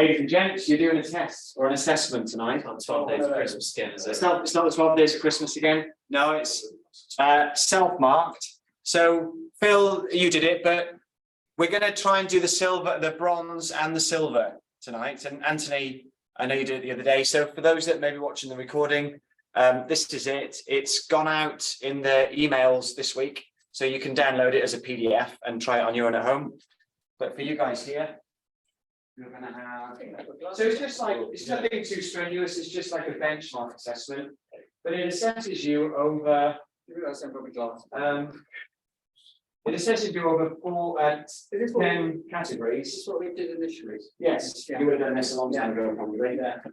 ladies and gents, you're doing a test or an assessment tonight. On 12 days of Christmas again, is it? It's not the 12 days of Christmas again. No, it's self-marked. So Phil, you did it, but we're going to try and do the silver, the bronze and the silver tonight. And Anthony, I know you did it the other day. So for those that may be watching the recording, this is it. It's gone out in the emails this week. So you can download it as a PDF and try it on your own at home. But for you guys here, you're going to have, so it's just like, it's nothing too strenuous, it's just like a benchmark assessment, but it assesses you over, it assesses you over 10 categories. This is what we did initially. Yes, you would have done this a long time ago, probably, right there.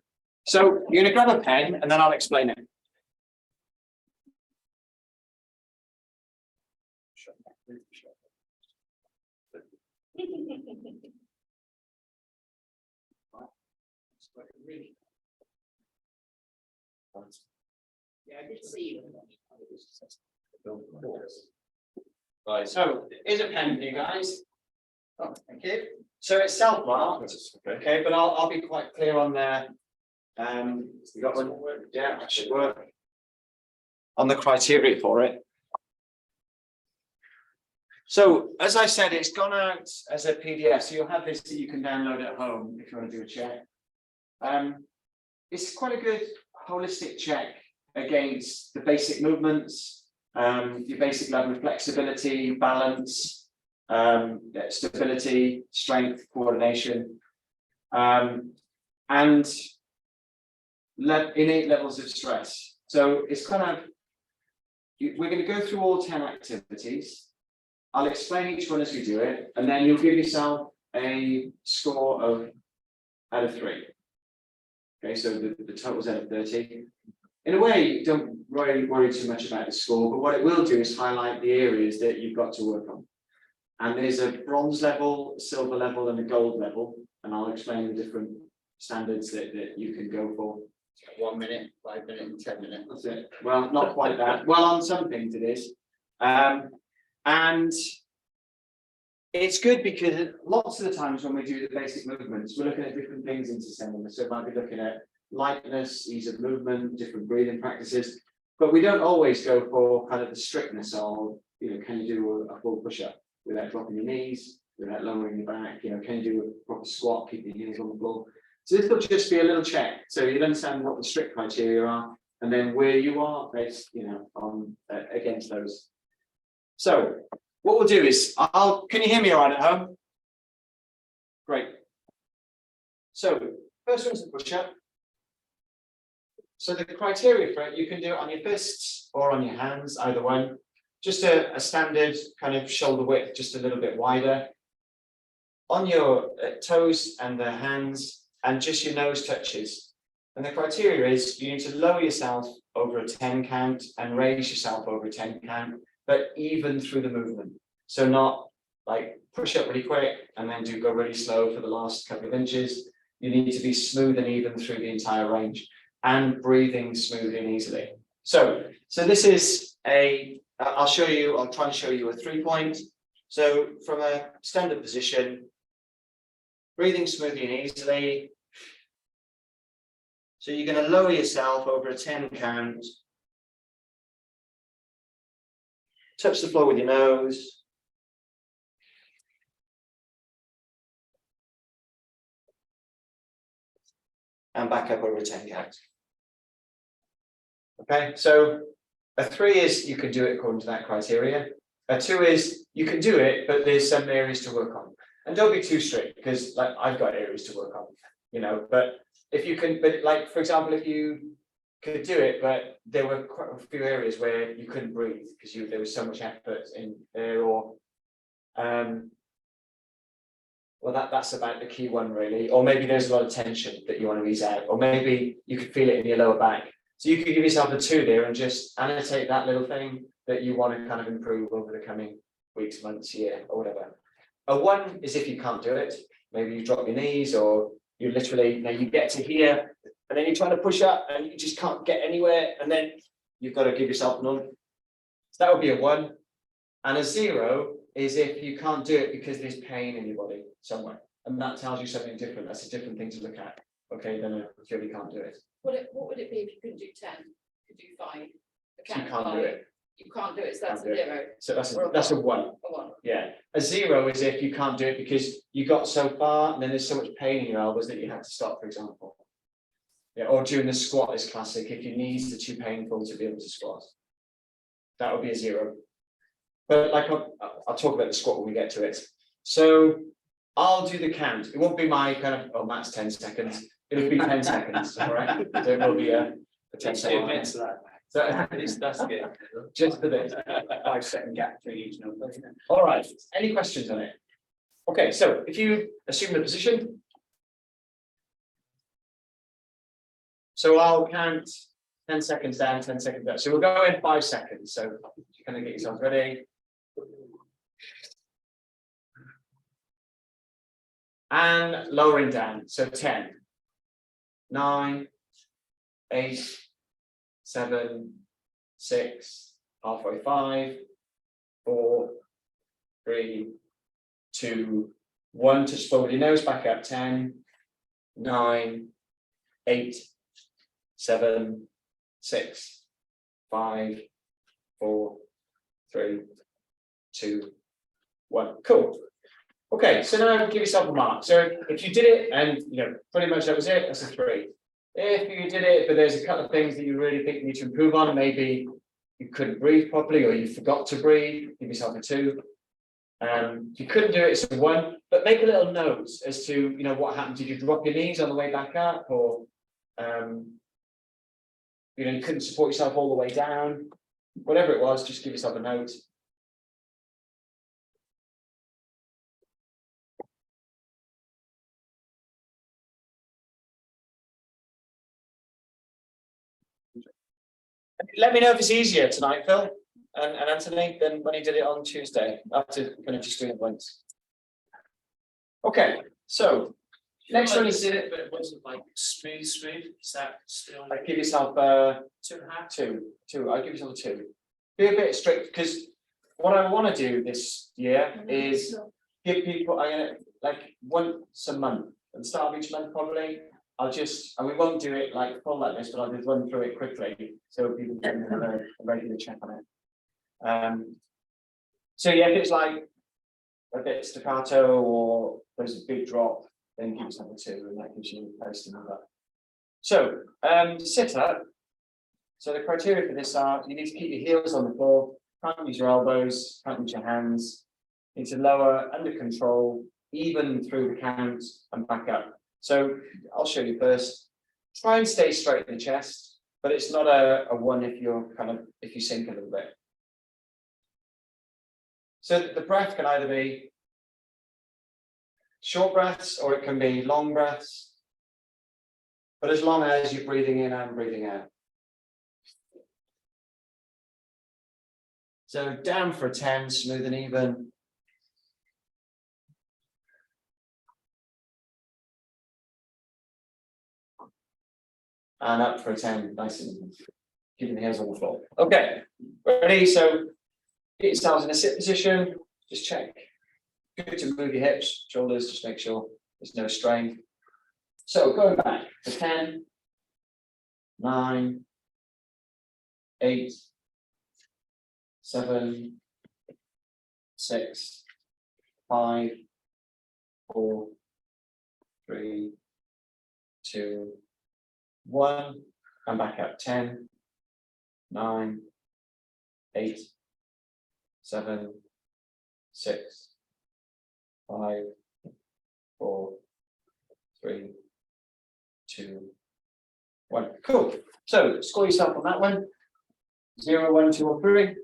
So you're going to grab a pen and then I'll explain it. Yeah, I did see you. Right, so here's a pen for you guys. Oh, thank you. So it's self-marked, okay, but I'll be quite clear on there. You got one? Yeah, that should work. On the criteria for it. So, as I said, it's gone out as a PDF, so you'll have this that you can download at home if you want to do a check. It's quite a good holistic check against the basic movements, your basic level of flexibility, balance, stability, strength, coordination, and innate levels of stress. So it's kind of, we're going to go through all 10 activities. I'll explain each one as we do it, and then you'll give yourself a score of out of 3. Okay, so the total's out of 30. In a way, don't worry too much about the score, but what it will do is highlight the areas that you've got to work on. And there's a bronze level, silver level, and a gold level, and I'll explain the different standards that you can go for. 1 minute, 5 minutes, and 10 minutes. That's it. Well, not quite that. Well, on some things it is. And it's good because lots of the times when we do the basic movements, we're looking at different things in Systema. So it might be looking at lightness, ease of movement, different breathing practices, but we don't always go for kind of the strictness of, can you do a full push-up without dropping your knees, without lowering your back, can you do a proper squat, keep your heels on the floor. So this will just be a little check. So you'll understand what the strict criteria are, and then where you are based, on against those. So what we'll do is, can you hear me all right at home? Great. So first one's the push-up. So the criteria for it, you can do it on your fists or on your hands, either one. Just a standard kind of shoulder width, just a little bit wider. On your toes and the hands, and just your nose touches. And the criteria is you need to lower yourself over a 10 count and raise yourself over a 10 count, but even through the movement. So not like push up really quick and then go really slow for the last couple of inches. You need to be smooth and even through the entire range and breathing smoothly and easily. So this is I'll try and show you a 3-point. So from a standard position, breathing smoothly and easily. So you're going to lower yourself over a 10 count. Touch the floor with your nose. And back up over a 10 count. Okay, so a 3 is you can do it according to that criteria. A 2 is you can do it, but there's some areas to work on. And don't be too strict, because like I've got areas to work on, but if you can, but like, for example, if you could do it, but there were quite a few areas where you couldn't breathe because there was so much effort in there, or well, that's about the key one really. Or maybe there's a lot of tension that you want to ease out, or maybe you could feel it in your lower back. So you could give yourself a 2 there and just annotate that little thing that you want to kind of improve over the coming weeks, months, year, or whatever. A 1 is if you can't do it. Maybe you drop your knees, or you literally, you get to here, and then you're trying to push up and you just can't get anywhere, and then you've got to give yourself none. So that would be a 1. And a 0 is if you can't do it because there's pain in your body somewhere. and that tells you something different. That's a different thing to look at. Okay, then I clearly can't do it. What would it be if you couldn't do 10? Could do 5? So you can't do it. You can't do it, so that's a Can't do it. 0. So that's Or a, a that's a one. 1. A 1. Yeah. A 0 is if you can't do it because you got so far and then there's so much pain in your elbows that you had to stop, for example. Yeah, or doing the squat is classic. If your knees are too painful to be able to squat, that would be a 0. But like I'll talk about the squat when we get to it. So I'll do the count. It won't be my kind of, oh, that's 10 seconds. It'll be 10 seconds, all right? So it will be a 10 seconds. So That's good. just for this 5-second gap between each number. All right, any questions on it? Okay, so if you assume the position. So I'll count 10 seconds down, 10 seconds up. So we'll go in 5 seconds. So you kind of get yourselves ready. And lowering down. So 10, 9, 8, 7, 6, halfway 5, 4, 3, 2, 1. Touch forward your nose, back up. 10, 9, 8, 7, 6, 5, 4, 3, 2, 1. Cool. Okay, so now give yourself a mark. So if you did it and pretty much that was it, that's a 3. If you did it, but there's a couple of things that you really think you need to improve on, maybe you couldn't breathe properly or you forgot to breathe, give yourself a 2. If you couldn't do it, it's a 1, but make a little note as to what happened. Did you drop your knees on the way back up, or you couldn't support yourself all the way down? Whatever it was, just give yourself a note. Let me know if it's easier tonight, Phil and Anthony, than when you did it on Tuesday. I have to finish your screen at once. Okay, so next one is did it, but it wasn't like smooth. Is that still I give yourself 2.5? 2. I'll give yourself a 2. Be a bit strict, because what I want to do this year is give people, I'm gonna like once a month at the start of each month probably. I'll just, and we won't do it like full like this, but I'll just run through it quickly so people can have a regular check on it. So yeah, if it's like a bit staccato or there's a big drop, then give yourself a 2, and that gives you a place to move up. So sit up. So the criteria for this are you need to keep your heels on the floor, can't use your elbows, can't use your hands, you need to lower under control, even through the count and back up. So I'll show you first. Try and stay straight in the chest, but it's not a 1 if if you sink a little bit. So the breath can either be short breaths or it can be long breaths, but as long as you're breathing in and breathing out. So down for a 10, smooth and even. And up for a 10, nice and keeping the heels on the floor. Okay, ready? So get yourselves in a sit position, just check. Good to move your hips, shoulders, just make sure there's no strain. So going back for 10, 9, 8, 7, 6, 5, 4, 3, 2, 1, and back up. 10, 9, 8, 7, 6, 5, 4, 3, 2, 1. Cool. So score yourself on that one. 0, 1, 2, or 3.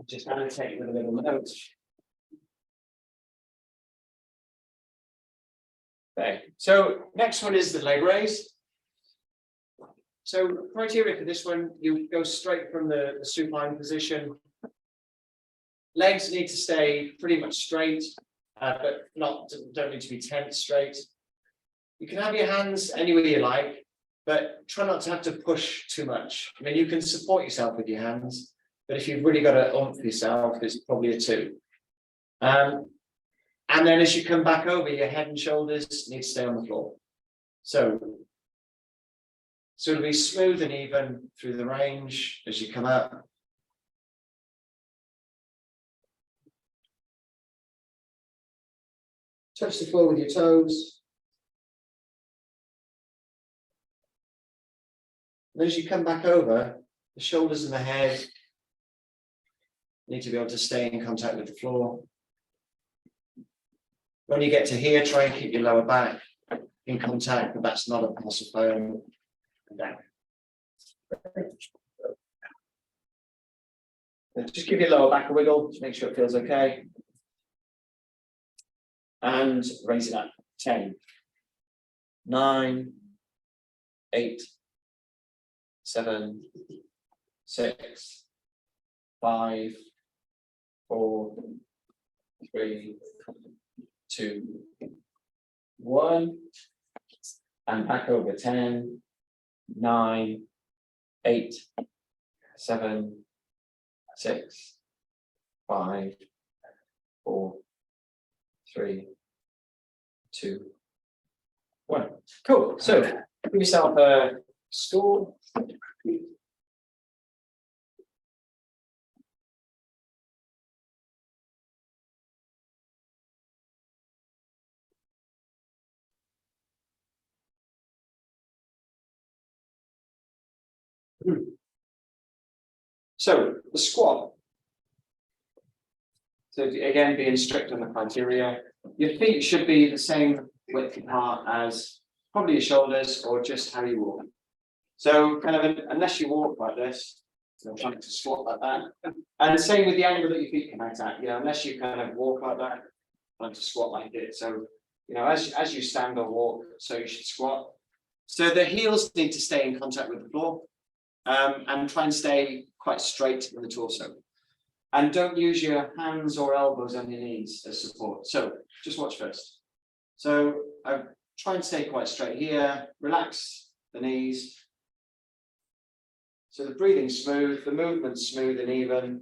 Just annotate with a little note. Okay, so next one is the leg raise. So criteria for this one, you go straight from the supine position. Legs need to stay pretty much straight, but don't need to be tense straight. You can have your hands anywhere you like, but try not to have to push too much. I mean, you can support yourself with your hands, but if you've really got to oomph yourself, it's probably a 2. And then as you come back over, your head and shoulders need to stay on the floor. So it'll be smooth and even through the range as you come up. Touch the floor with your toes. And as you come back over, the shoulders and the head need to be able to stay in contact with the floor. When you get to here, try and keep your lower back in contact, but that's not a possible. Down. Just give your lower back a wiggle to make sure it feels okay. And raise it up. 10, 9, 8, 7, 6, 5, 4, 3, 2, 1. And back over. 10, 9, 8, 7, 6, 5, 4, 3, 2, 1. Cool. So give yourself a stool. So the squat. So again, being strict on the criteria, your feet should be the same width apart as probably your shoulders or just how you walk. So kind of unless you walk like this, I'm trying to squat like that. And same with the angle that your feet come out at, unless you kind of walk like that, trying to squat like it. So, as you stand or walk, so you should squat. So the heels need to stay in contact with the floor, and try and stay quite straight in the torso. And don't use your hands or elbows on your knees as support. So just watch first. So try and stay quite straight here, relax the knees. So the breathing's smooth, the movement's smooth and even.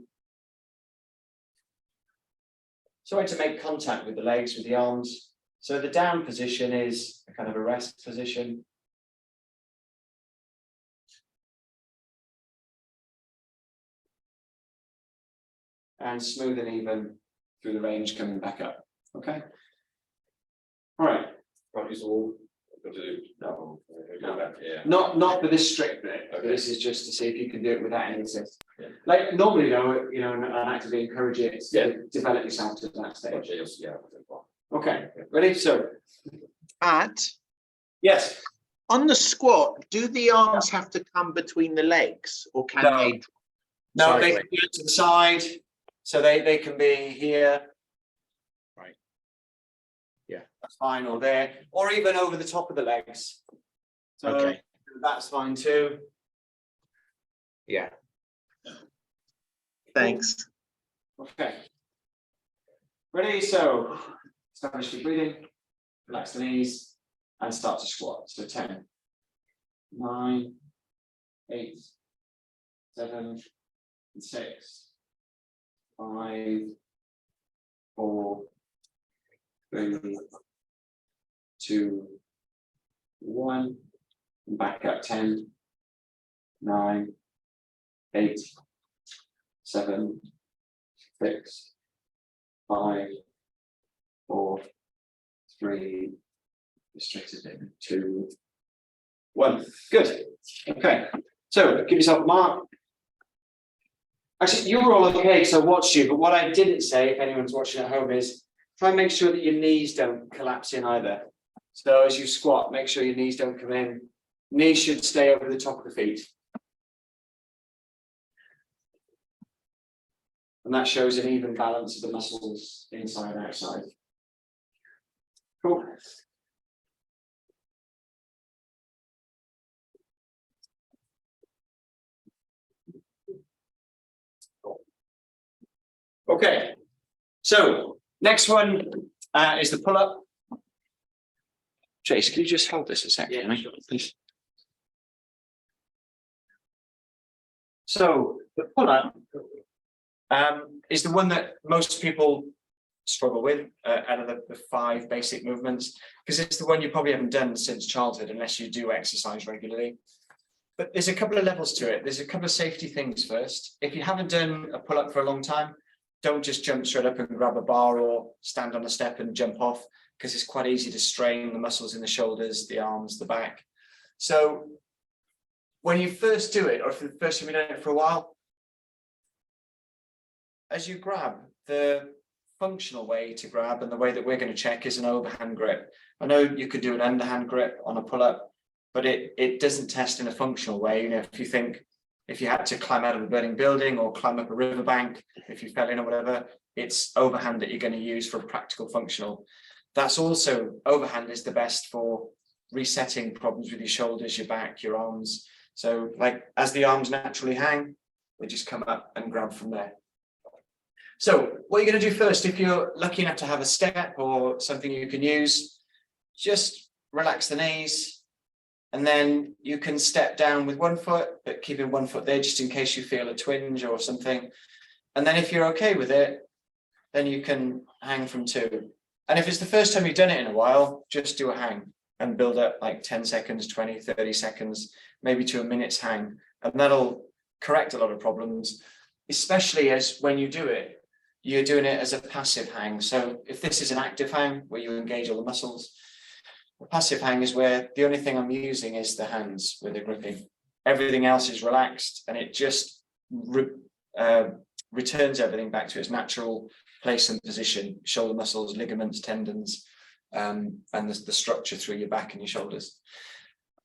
Try to make contact with the legs, with the arms. So the down position is a kind of a rest position. And smooth and even through the range coming back up. Okay. All right. Can't use all. Got to do that one. No. Yeah. Not for this strict bit. Okay. This is just to see if you can do it without any assist. Yeah. Like normally, though, and actively encourage it to Yeah. develop yourself to that stage. Okay, yes, yeah. Okay. Ready? So At yes. on the squat, do the arms have to come between the legs, or can No. they? No, they Sideways. can go to the side, so they can be here. Right. Yeah. That's fine, or there, or even over the top of the legs. So Okay. that's fine too. Yeah. Thanks. Okay. Ready? So establish your breathing, relax the knees, and start to squat. So 10, 9, 8, 7, 6, 5, 4, 3, 2, 1. And back up. 10, 9, 8, 7, 6, 5, 4, 3, restricted in 2, 1. Good. Okay. So give yourself a mark. Actually, you were all okay, so I watched you, but what I didn't say, if anyone's watching at home, is try and make sure that your knees don't collapse in either. So as you squat, make sure your knees don't come in. Knees should stay over the top of the feet. And that shows an even balance of the muscles inside and outside. Cool. Okay, so next one is the pull-up. Jace, can you just hold this a second, Yeah, sure. please? So the pull-up is the one that most people struggle with out of the 5 basic movements, because it's the one you probably haven't done since childhood unless you do exercise regularly. But there's a couple of levels to it. There's a couple of safety things first. If you haven't done a pull-up for a long time, don't just jump straight up and grab a bar or stand on a step and jump off, because it's quite easy to strain the muscles in the shoulders, the arms, the back. So when you first do it, or for the first time you've done it for a while, as you grab, the functional way to grab and the way that we're going to check is an overhand grip. I know you could do an underhand grip on a pull-up, but it doesn't test in a functional way. You know, if you think, if you had to climb out of a burning building or climb up a riverbank, if you fell in or whatever, it's overhand that you're going to use for a practical functional. That's also, overhand is the best for resetting problems with your shoulders, your back, your arms. So like as the arms naturally hang, they just come up and grab from there. So what you're going to do first, if you're lucky enough to have a step or something you can use, just relax the knees, and then you can step down with one foot, but keeping one foot there just in case you feel a twinge or something. And then if you're okay with it, then you can hang from 2. And if it's the first time you've done it in a while, just do a hang and build up like 10 seconds, 20, 30 seconds, maybe to a minute's hang. And that'll correct a lot of problems, especially as when you do it, you're doing it as a passive hang. So if this is an active hang where you engage all the muscles, a passive hang is where the only thing I'm using is the hands with the gripping. Everything else is relaxed, and it just returns everything back to its natural place and position, shoulder muscles, ligaments, tendons, and the structure through your back and your shoulders.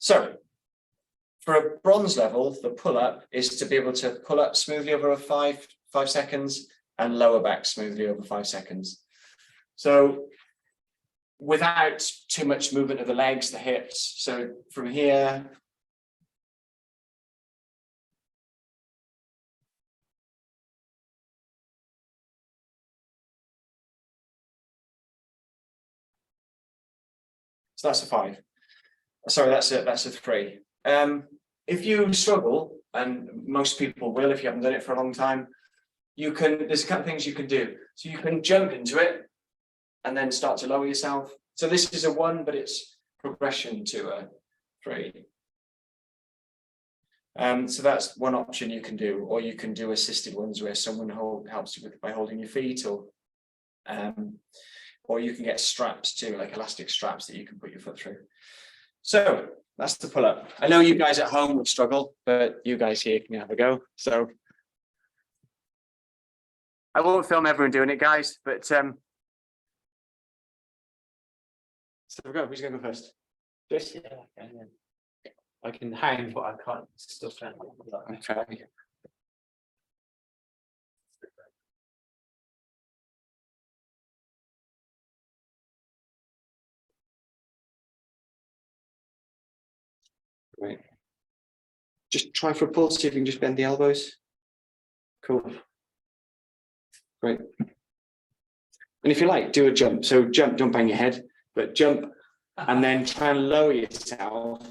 So for a bronze level, the pull-up is to be able to pull up smoothly over 5 seconds and lower back smoothly over 5 seconds. So without too much movement of the legs, the hips. So from here, so that's a 5. Sorry, that's a 3. If you struggle, and most people will if you haven't done it for a long time, there's a couple of things you can do. So you can jump into it and then start to lower yourself. So this is a 1, but it's progression to a 3. So that's one option you can do, or you can do assisted ones where someone helps you by holding your feet, or you can get straps too, like elastic straps that you can put your foot through. So that's the pull-up. I know you guys at home would struggle, but you guys here can have a go. So I won't film everyone doing it, guys, but so we go. Who's going to go first? Just I can hang, but I can't still stand. okay. Great. Just try for a pull, see if you can just bend the elbows. Cool. Great. And if you like, do a jump. So jump, don't bang your head, but jump and then try and lower yourself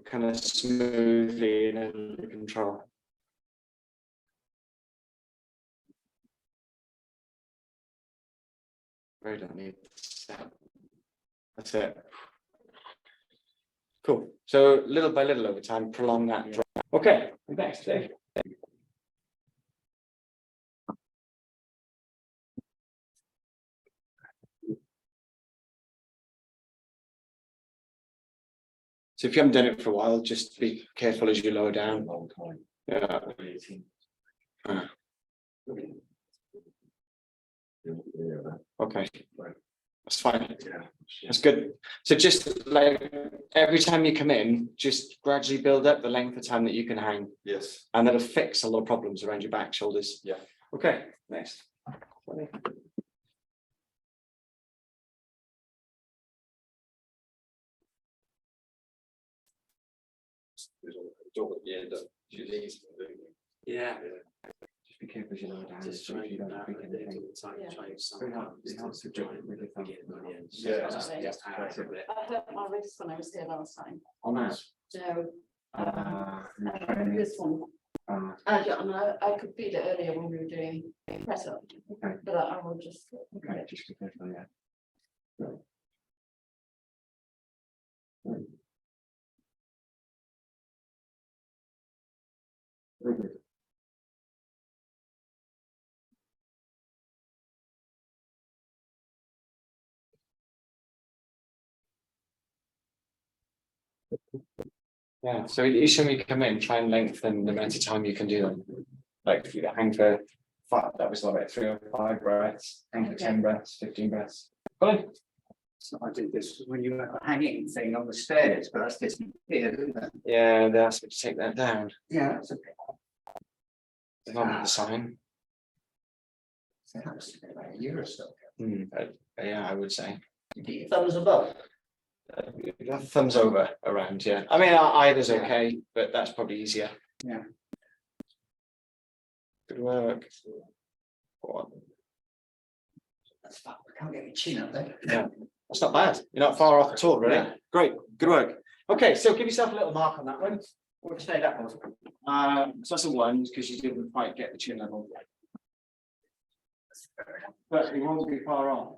kind of smoothly and under control. Very don't need that. That's it. Cool. So little by little over time, prolong that drop. Okay, next, Dave. So if you haven't done it for a while, just be careful as you lower down. Yeah. Okay. That's fine. That's good. So just like every time you come in, just gradually build up the length of time that you can hang. Yes. And that'll fix a lot of problems around your back, shoulders. Yeah. Okay, next. Door at the end of your knees. Yeah. Just be careful as you lie down. Just so try if you don't and break anything. It helps to grip it with your thumb. Yeah. I hurt my wrist when I was here last time. On that. So, Uh, this one, uh, I could feel it earlier when we were doing press up, Okay. but I will just. okay, just be careful, yeah. Right. Right. Very good. Yeah, so each time you come in, try and lengthen the amount of time you can do them. Like if you hang for 5, that was like 3 or 5 breaths, hang for Okay. 10 breaths, 15 breaths. Fine. So I did this when you were hanging thing on the stairs, but that's disappeared, isn't it? Yeah, they asked me to take that down. Yeah, that's okay. It's not the sign. That was about a year or so ago. Yeah, I would say. Get your thumbs above. Thumbs over around, yeah. I mean, either's okay, but that's probably easier. Yeah. Good work. Go on. That's fine. I can't get my chin up there. Yeah, that's not bad. You're not far off at all, really. Yeah. Great, good work. Okay, so give yourself a little mark on that one. What would you say that was? So that's a 1 because you didn't quite get the chin level. But you won't be far off.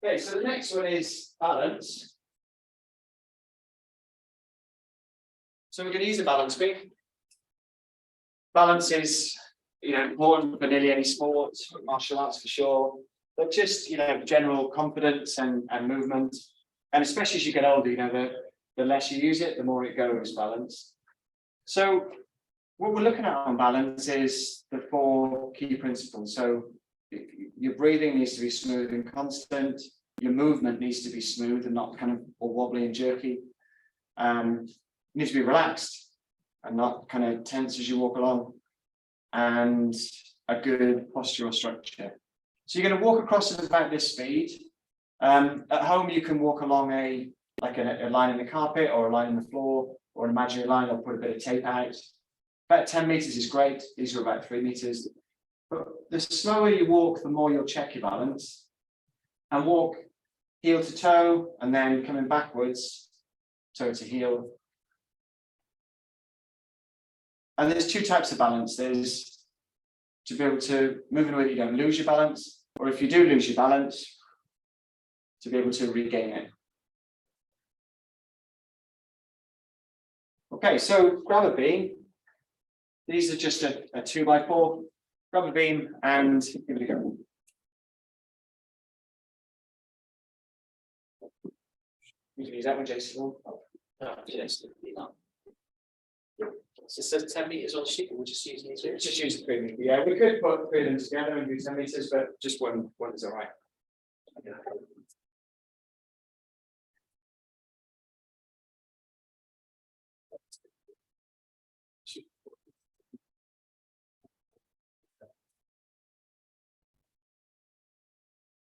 Okay, so the next one is balance. So we're going to use a balance beam. Balance is, important for nearly any sport, martial arts for sure, but just, general confidence and movement. And especially as you get older, the less you use it, the more it goes, balance. So what we're looking at on balance is the 4 key principles. So your breathing needs to be smooth and constant. Your movement needs to be smooth and not kind of all wobbly and jerky. You need to be relaxed and not kind of tense as you walk along. And a good postural structure. So you're going to walk across at about this speed. At home, you can walk along a line in the carpet or a line in the floor or an imaginary line, or put a bit of tape out. About 10 meters is great. These are about 3 meters. But the slower you walk, the more you'll check your balance. And walk heel to toe and then coming backwards, toe to heel. And there's 2 types of balance. There's to be able to move in a way that you don't lose your balance, or if you do lose your balance, to be able to regain it. Okay, so grab a beam. These are just a 2x4. Grab a beam and give it a go. You can use that one, Jason. Yes. So it says 10 meters on sheet, we'll just use these. Just use the 3 meters. Yeah, we could put 3 of them together and do 10 meters, but just one is all right.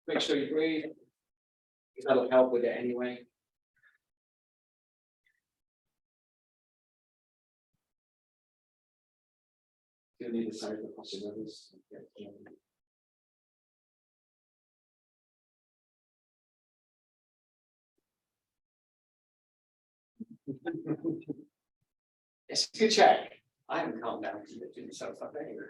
Make sure you breathe, because that'll help with it anyway. You'll need to side the possibilities. It's a good check. I haven't calmed down to lifting myself up anyway.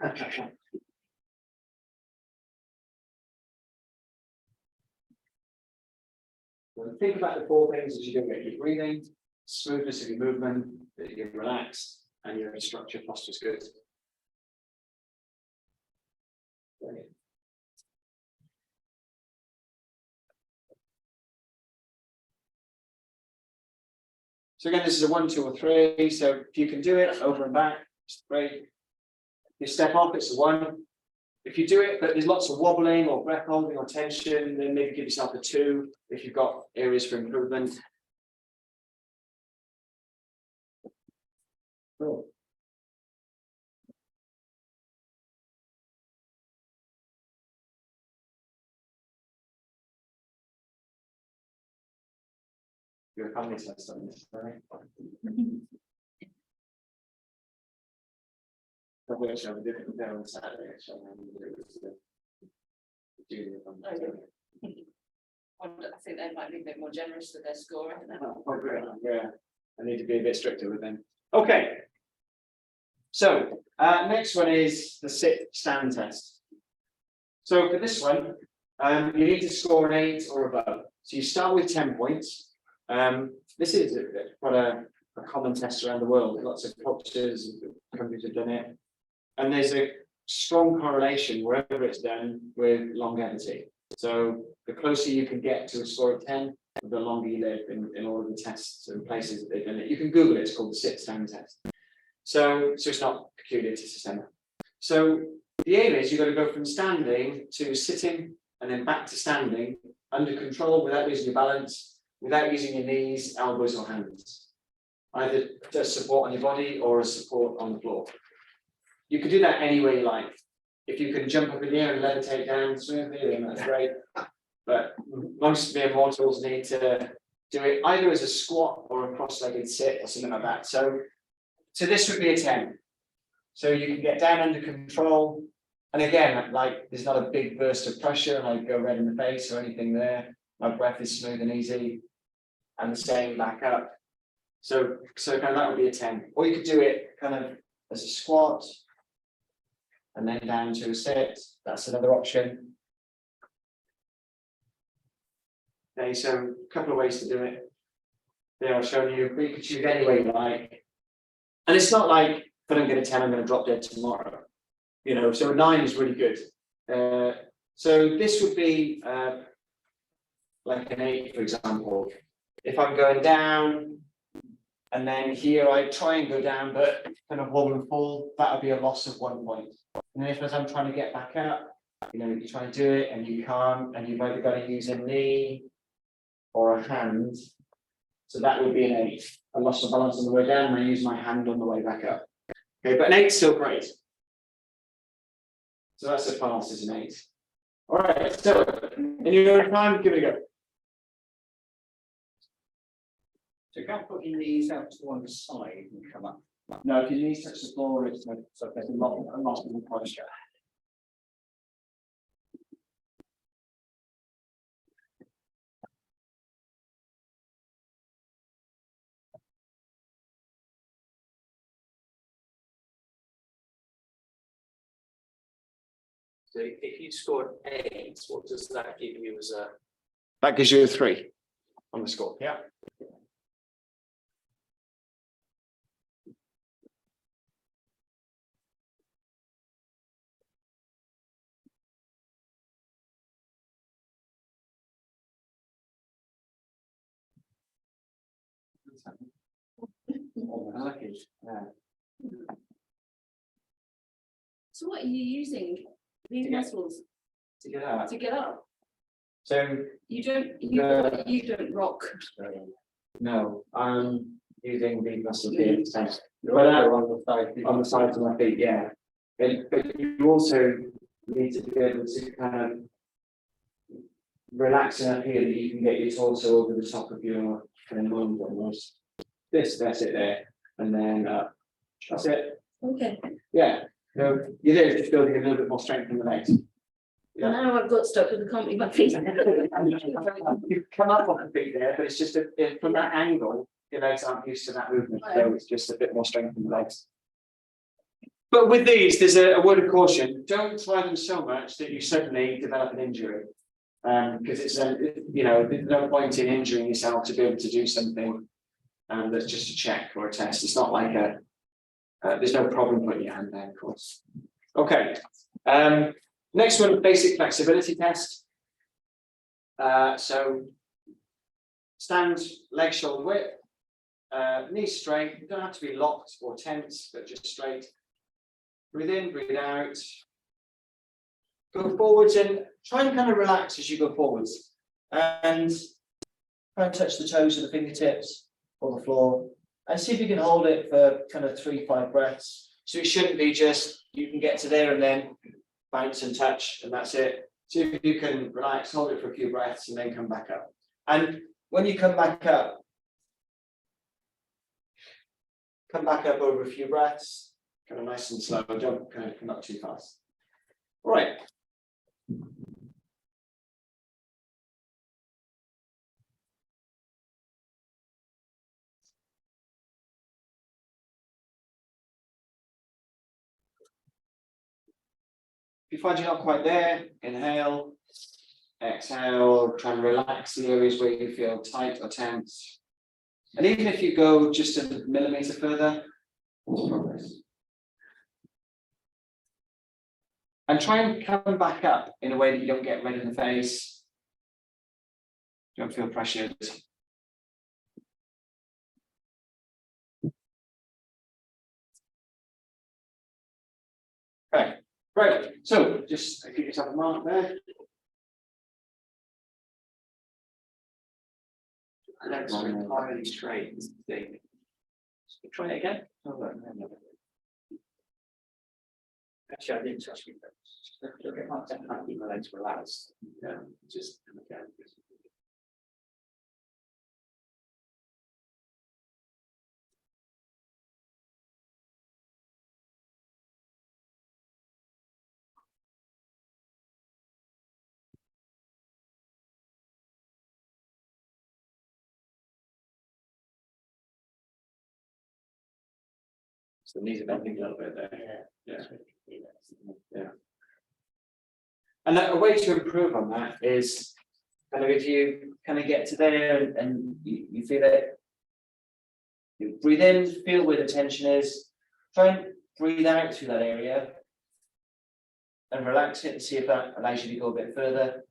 Well, think about the 4 things as you do it. Your breathing, smoothness of your movement, that you're relaxed, and your structure posture is good. Brilliant. So again, this is a 1, 2, or 3. So if you can do it over and back, it's great. You step off, it's a 1. If you do it, but there's lots of wobbling or breath holding or tension, then maybe give yourself a 2 if you've got areas for improvement. Cool. do a family test on this, right? I wish I would do it there on Saturday, actually. I think they might be a bit more generous with their scoring. Yeah, I need to be a bit stricter with them. Okay. So, next one is the sit-stand test. So for this one, you need to score an 8 or above. So you start with 10 points. This is quite a common test around the world. Lots of cultures, countries have done it. And there's a strong correlation wherever it's done with longevity. So the closer you can get to a score of 10, the longer you live in all of the tests and places that they've done it. You can Google it, it's called the sit-stand test. So it's not peculiar to Systema. So the aim is you've got to go from standing to sitting and then back to standing under control without losing your balance, without using your knees, elbows or hands. Either as support on your body or as support on the floor. You can do that any way you like. If you can jump up in the air and levitate down smoothly, then that's great. But most mere mortals need to do it either as a squat or a cross-legged sit or something like that. So this would be a 10. So you can get down under control. And again, like there's not a big burst of pressure, like go red in the face or anything there. My breath is smooth and easy. And the same back up. So kind of that would be a 10. Or you could do it kind of as a squat. And then down to a sit. That's another option. Okay, so a couple of ways to do it. There I've shown you, but you could choose any way you like. And it's not like if I don't get a 10, I'm going to drop dead tomorrow. You know, so a 9 is really good. So this would be like an 8, for example. If I'm going down, and then here I try and go down, but kind of wobble and fall, that would be a loss of 1 point. And then if as I'm trying to get back up, you know, you try to do it and you can't, and you've either got to use a knee or a hand. So that would be an 8. I lost my balance on the way down and I use my hand on the way back up. Okay, but an 8 is still great. So that's a pass, is an 8. All right, so in your time, give it a go. So you can't put your knees out to one side and come up. No, because you need to touch the floor, it's like, so there's a lot of posture. So if you scored 8, what does that give you as a? That gives you a 3 on the score. Yeah. So what are you using these To get- muscles To get out. to get up? So You don't rock. no, I'm using the muscle here. But on the sides of my feet, yeah. But you also need to be able to kind of relax enough here that you can get your torso over the top of your kind of lung almost. That's it there, and then that's it. Okay. Yeah. So you're there just building a little bit more strength in the legs. Yeah. Now I've got stuck with the company my feet. You've come up on the feet there, but it's just from that angle, your legs aren't used to that movement, so it's just a bit more strength in the legs. But with these, there's a word of caution: don't try them so much that you suddenly develop an injury, because it's you know, there's no point in injuring yourself to be able to do something that's just a check or a test. It's not like a there's no problem putting your hand there, of course. Okay. Next one, basic flexibility test. So stand, leg shoulder width, knees straight. You don't have to be locked or tense, but just straight. Breathe in, breathe out. Go forwards and try and kind of relax as you go forwards. And try and touch the toes of the fingertips or the floor. And see if you can hold it for kind of 3-5 breaths. So it shouldn't be just you can get to there and then bounce and touch and that's it. So if you can relax, hold it for a few breaths and then come back up. And when you come back up, come back up over a few breaths, kind of nice and slow, don't kind of not too fast. All right. If you find you're not quite there, inhale, exhale, try and relax the areas where you feel tight or tense. And even if you go just a millimeter further, it's progress. And try and come back up in a way that you don't get red in the face. Don't feel pressured. Okay, great. So just give yourself a mark there. Legs are entirely straight, is the thing. Try it again. Actually, I didn't touch my legs. Look at my keep my legs relaxed. Yeah, just again. So the knees are bending a little bit there. Yeah. And a way to improve on that is kind of if you kind of get to there and you feel it, you breathe in, feel where the tension is, try and breathe out through that area and relax it and see if that allows you to go a bit further.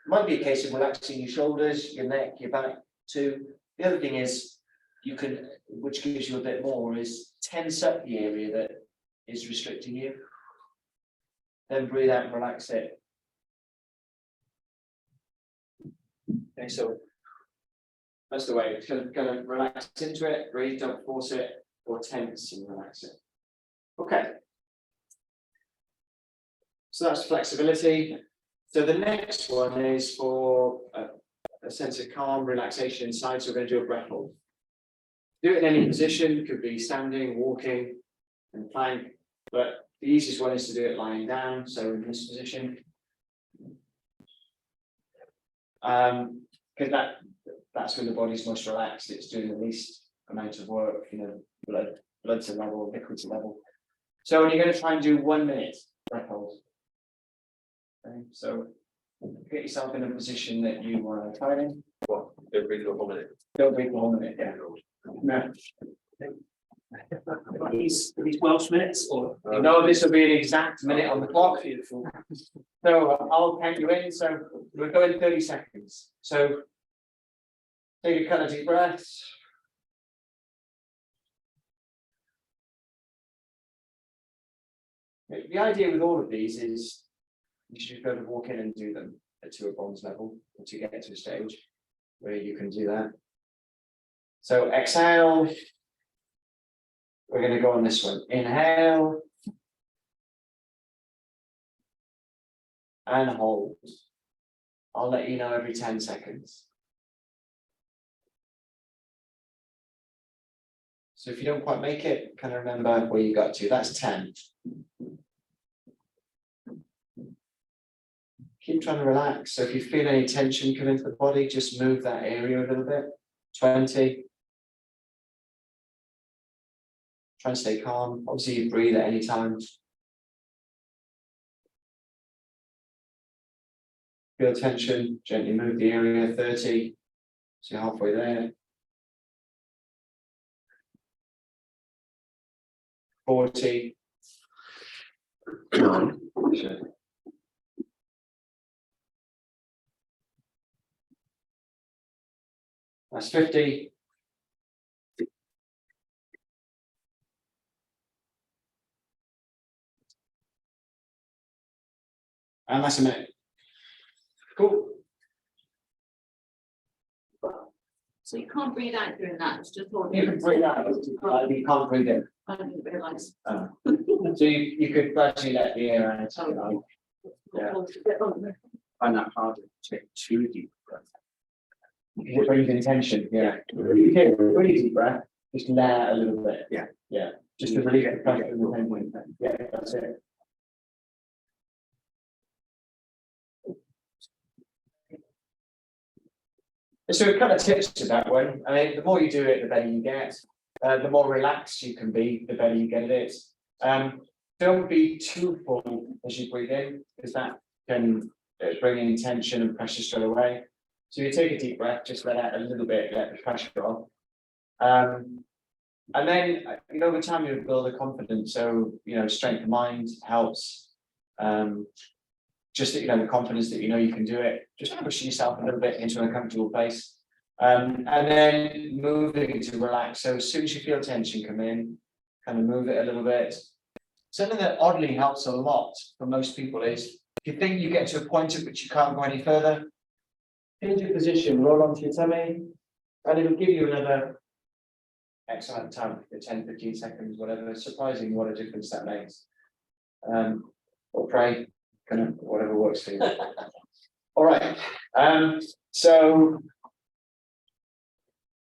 Might be a case of relaxing your shoulders, your neck, your back too. The other thing is you can, which gives you a bit more, is tense up the area that is restricting you. Then breathe out and relax it. Okay, so that's the way. It's gonna relax into it, breathe, don't force it, or tense and relax it. Okay. So that's flexibility. So the next one is for a sense of calm, relaxation inside. So we're going to do a breath hold. Do it in any position, could be standing, walking, and plank, but the easiest one is to do it lying down. So in this position. Because that's when the body's most relaxed, it's doing the least amount of work, blood to level, liquid to level. So when you're going to try and do 1 minute breath hold. Okay, so get yourself in a position that you want to try in. Well, don't breathe for 1 minute. Don't breathe for 1 minute, yeah. No. These Welsh minutes or? No, this will be an exact minute on the clock. Beautiful. So I'll count you in. So we'll go in 30 seconds. So take a couple of deep breaths. The idea with all of these is you should be able to walk in and do them to a bronze level to get to a stage where you can do that. So exhale. We're going to go on this one. Inhale. And hold. I'll let you know every 10 seconds. So if you don't quite make it, kind of remember where you got to. That's 10. Keep trying to relax. So if you feel any tension come into the body, just move that area a little bit. 20. Try and stay calm. Obviously, you breathe at any time. Feel tension, gently move the area. 30. So you're halfway there. 40. Sure. That's 50. And that's a minute. Cool. So you can't breathe out during that, it's just all. You can breathe out, you can't breathe in. I didn't realise. So you could gradually let the air out. Yeah. Find that harder to take 2 deep breaths. You're breathing tension, yeah. You take a really deep breath, just layer a little bit. Yeah. Yeah, just to relieve the pressure in the pain point. Yeah, that's it. So it kind of tips to that one. I mean, the more you do it, the better you get. The more relaxed you can be, the better you get at it. Don't be too full as you breathe in, because that can bring in tension and pressure straight away. So you take a deep breath, just let out a little bit, let the pressure off. And then, over time you build a confidence. So, strength of mind helps. Just that, the confidence that you can do it, just pushing yourself a little bit into a comfortable place. And then moving to relax. So as soon as you feel tension come in, kind of move it a little bit. Something that oddly helps a lot for most people is if you think you get to a point at which you can't go any further, change your position, roll onto your tummy, and it'll give you another X amount of time, 10, 15 seconds, whatever. It's surprising what a difference that makes. Or pray, kind of whatever works for you. All right. So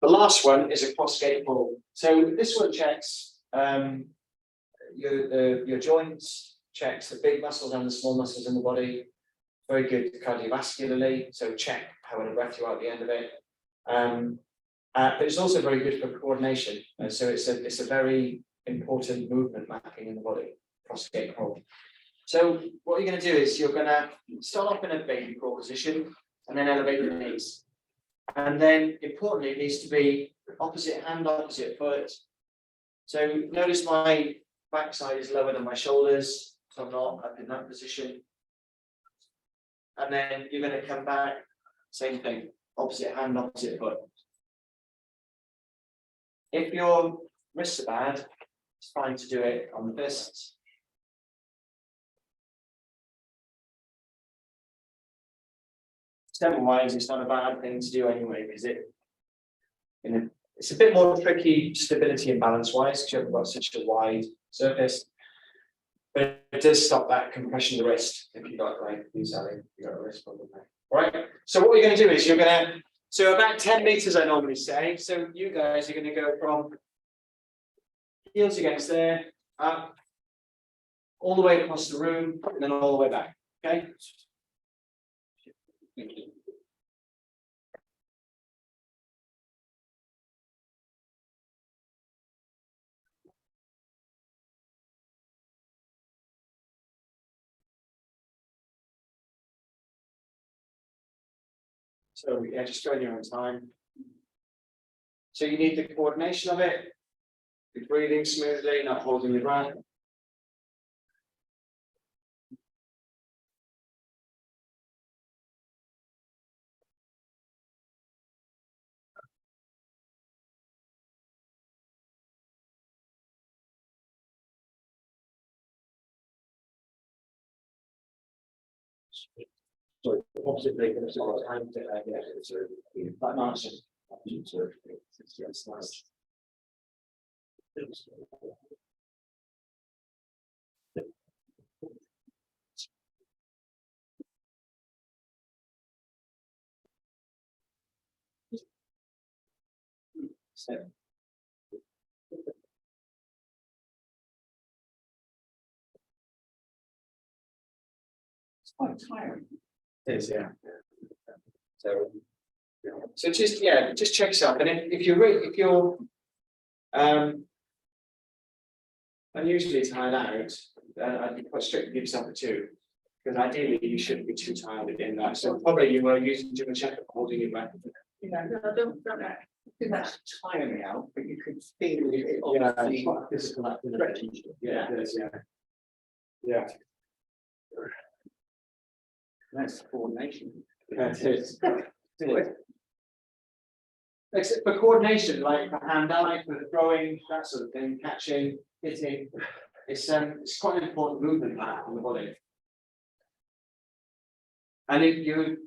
the last one is a cross-gate pull. So this one checks your joints, checks the big muscles and the small muscles in the body. Very good cardiovascularly. So check how many breath you are at the end of it. But it's also very good for coordination. So it's a very important movement mapping in the body, cross-gate pull. So what you're going to do is you're going to start off in a baby crawl position and then elevate the knees. And then importantly, it needs to be opposite hand, opposite foot. So notice my backside is lower than my shoulders, so I'm not up in that position. And then you're going to come back, same thing, opposite hand, opposite foot. If your wrists are bad, it's fine to do it on the fists. Step-wise, it's not a bad thing to do anyway, because it's a bit more tricky stability and balance-wise because you haven't got such a wide surface. But it does stop that compression of the wrist if you've got a wrist problem there. All right. So what you're going to do is so about 10 meters, I normally say. So you guys are going to go from heels against there, up, all the way across the room, and then all the way back. Okay. Thank you. So yeah, just go in your own time. So you need the coordination of it. You're breathing smoothly, not holding your breath. So opposite leg, and so time to get it to that nice. It's nice. It's quite tiring. It is, yeah. So just check yourself, and if you're unusually tired out, I'd be quite strict to give yourself a 2, because ideally you shouldn't be too tired in that. So probably you were using too much effort holding your breath. I don't think that's tiring me out, but you could feel it. Yeah, it's quite a physical activity. Yeah, it is, yeah. That's coordination. Yeah, it is. Except for coordination, like for hand-eye, for throwing, that sort of thing, catching, hitting, it's quite an important movement in the body. And if you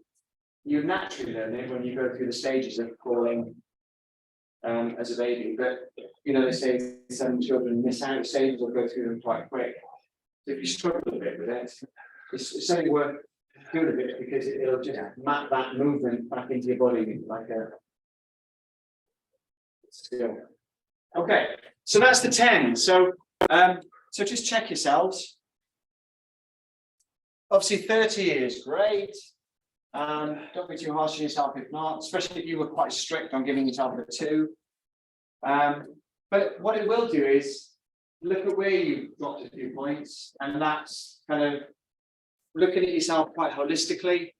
naturally learn it when you go through the stages of crawling as a baby, but they say some children miss out the stages or go through them quite quick. So if you struggle a bit with it, it's something worth doing a bit, because it'll just map that movement back into your body like a skill. Okay, so that's the 10. So just check yourselves. Obviously 30 is great. Don't be too harsh on yourself if not, especially if you were quite strict on giving yourself a 2. But what it will do is look at where you've dropped a few points, and that's kind of looking at yourself quite holistically.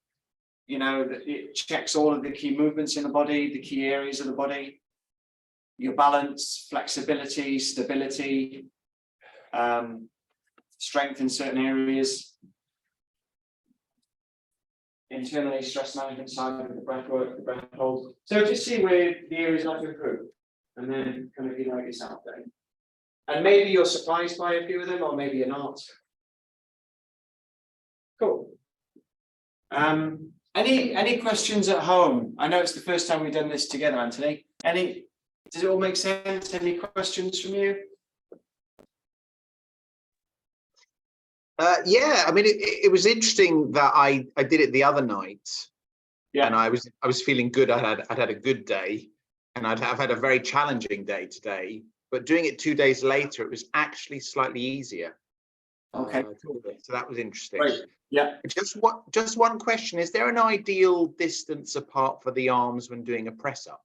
You know, that it checks all of the key movements in the body, the key areas of the body, your balance, flexibility, stability, strength in certain areas. Internally, stress management side of the breath work, the breath hold. So just see where the areas like to improve, and then kind of evaluate yourself then. And maybe you're surprised by a few of them, or maybe you're not. Cool. Any questions at home? I know it's the first time we've done this together, Anthony. Does it all make sense? Any questions from you? Yeah, I mean, it was interesting that I did it the other night, and I was feeling good. I'd had a good day, and I've had a very challenging day today. But doing it 2 days later, it was actually slightly easier. Okay, so that was interesting. Great. Yeah. Just one question: is there an ideal distance apart for the arms when doing a press up?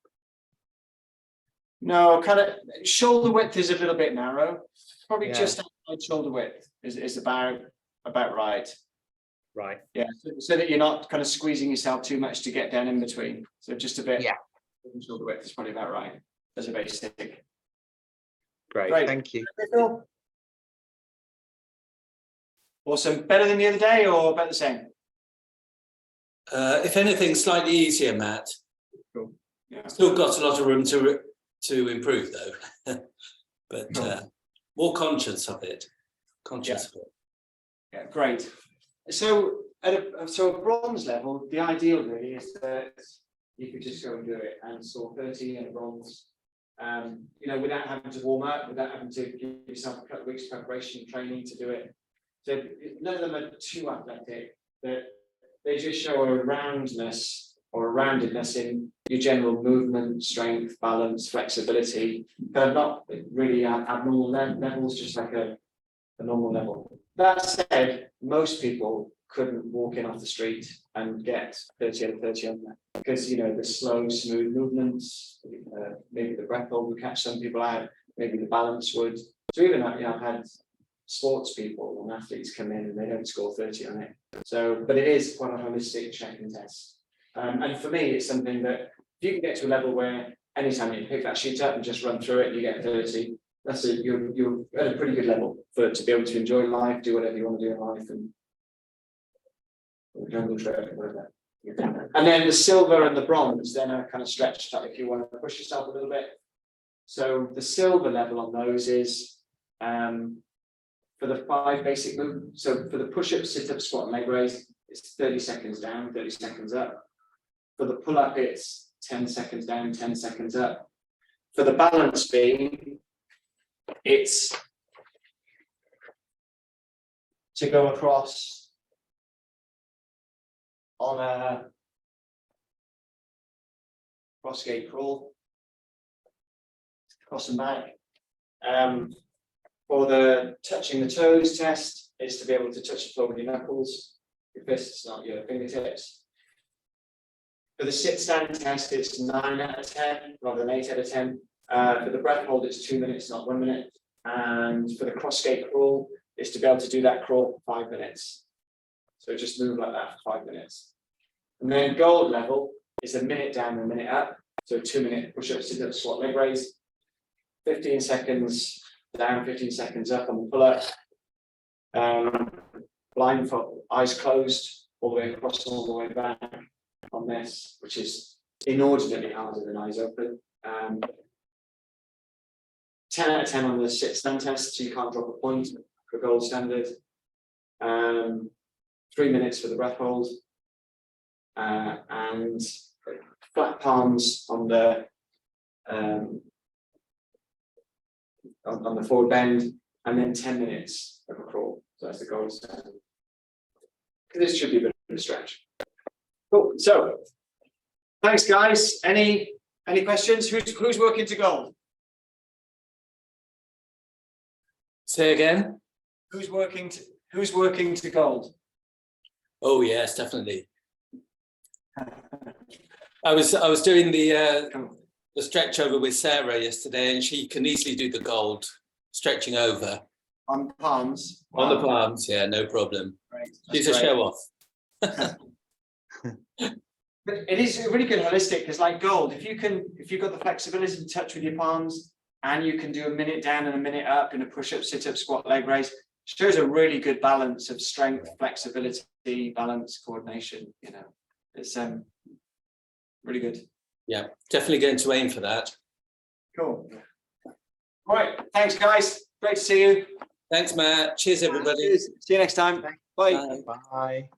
No, kind of shoulder width is a little bit narrow. Probably Yeah. just outside shoulder width is about right. Right. Yeah, so that you're not kind of squeezing yourself too much to get down in between. So just a bit. Yeah. Shoulder width is probably about right as a basic. Great. Thank you. Awesome. Better than the other day or about the same? If anything, slightly easier, Matt. Cool. Yeah. Still got a lot of room to improve though, but more conscious of it. Yeah, great. So at a bronze level, the ideal really is that you could just go and do it and score 30 in a bronze. You know, without having to warm up, without having to give yourself a couple of weeks preparation training to do it. So none of them are too athletic, that they just show a roundness or a roundedness in your general movement, strength, balance, flexibility, but not really abnormal levels, just like a normal level. That said, most people couldn't walk in off the street and get 30 out of 30 on that, because, you know, the slow, smooth movements, maybe the breath hold would catch some people out, maybe the balance would. So even I've had sports people and athletes come in and they don't score 30 on it. So, but it is quite a holistic check and test. And for me, it's something that if you can get to a level where anytime you pick that sheet up and just run through it and you get 30, that's you're at a pretty good level to be able to enjoy life, do whatever you want to do in life, and jungle trip, whatever. And then the silver and the bronze then are kind of stretched up if you want to push yourself a little bit. So the silver level on those is for the 5 basic movements. So for the push-up, sit-up, squat, and leg raise, it's 30 seconds down, 30 seconds up. For the pull-up, it's 10 seconds down, 10 seconds up. For the balance beam, it's to go across on a cross gate crawl, cross and back. For the touching the toes test, is to be able to touch the floor with your knuckles, your fists, not your fingertips. For the sit stand test, it's 9 out of 10 rather than 8 out of 10. For the breath hold, it's 2 minutes, not 1 minute. And for the cross gate crawl, is to be able to do that crawl for 5 minutes. So just move like that for 5 minutes. And then gold level is a minute down, a minute up. So 2 minute push up, sit up, squat, leg raise. 15 seconds down, 15 seconds up on the pull up. Blindfold, eyes closed, all the way across, all the way back on this, which is inordinately harder than eyes open. 10 out of 10 on the sit stand test, so you can't drop a point for gold standard. 3 minutes for the breath hold. And flat palms on the forward bend, and then 10 minutes of a crawl. So that's the gold standard. This should be a bit of a stretch. Cool. So, thanks, guys. Any questions? Who's working to gold? Say again? Who's working to gold? Oh, yes, definitely. I was doing the stretch over with Sarah yesterday, and she can easily do the gold stretching over. On palms. On the Wow. palms, yeah, no problem. Great. She's That's a great. show off. But it is really good holistic, because like gold, if you've got the flexibility to touch with your palms, and you can do a minute down and a minute up in a push-up, sit-up, squat, leg raise, shows a really good balance of strength, flexibility, balance, coordination. You know, it's really good. Yeah, definitely going to aim for that. Cool. All right, thanks guys. Great to see you. Thanks, Matt. Cheers, everybody. Cheers. See you next time. Thanks. Bye. Bye. Bye.